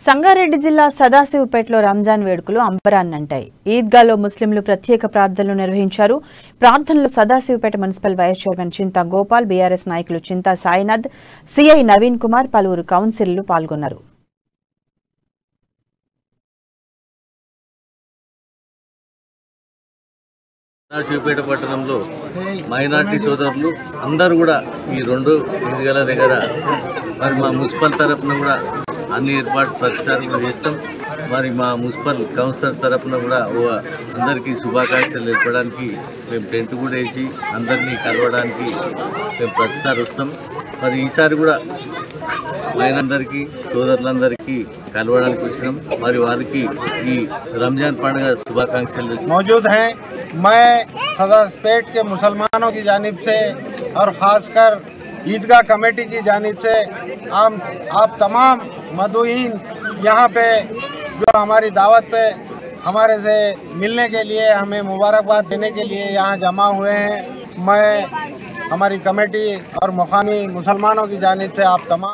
సంగారెడ్డి జిల్లా సదాశివపేటలో రంజాన్ వేడుకలు అంబరాన్నంటాయి. ఈద్గాలో ముస్లింలు ప్రత్యేక ప్రార్థనలు నిర్వహించారు. ప్రార్థనలో సదాశివపేట మున్సిపల్ వైస్ చైర్మన్ చింతా గోపాల్, బీఆర్ఎస్ నాయకులు చింతా సాయినాథ్, సిఐ నవీన్ కుమార్, పలువురు కౌన్సిలర్లు పాల్గొన్నారు. సదాశివపేట పట్టణంలో మైనార్టీ సోదరులు అందరూ కూడా ఈ రెండు ఈద్గాల దగ్గర మరి మా మున్సిపల్ తరఫున కూడా అన్ని ఏర్పాటు ప్రతిసారి కూడా చేస్తాం. మరి మా మున్సిపల్ కౌన్సిలర్ తరఫున కూడా అందరికీ శుభాకాంక్షలు తెలపడానికి మేము టెంట్ కూడా వేసి అందరినీ కలవడానికి మేము ప్రతిసారి వస్తాం. మరి ఈసారి కూడా మైనందరికీ సోదరులందరికీ కలవడానికి వచ్చినాం. మరి వారికి ఈ రంజాన్ పండుగ శుభాకాంక్షలు मौजूद हैं। मैं सदाशपेट के मुसलमानों की जानिब से और ख़ासकर ईदगाह कमेटी की जानिब से आप तमाम मदुईन यहाँ पे जो हमारी दावत पे हमारे से मिलने के लिए, हमें मुबारकबाद देने के लिए यहाँ जमा हुए हैं। मैं हमारी कमेटी और मुकामी मुसलमानों की जानिब से आप तमाम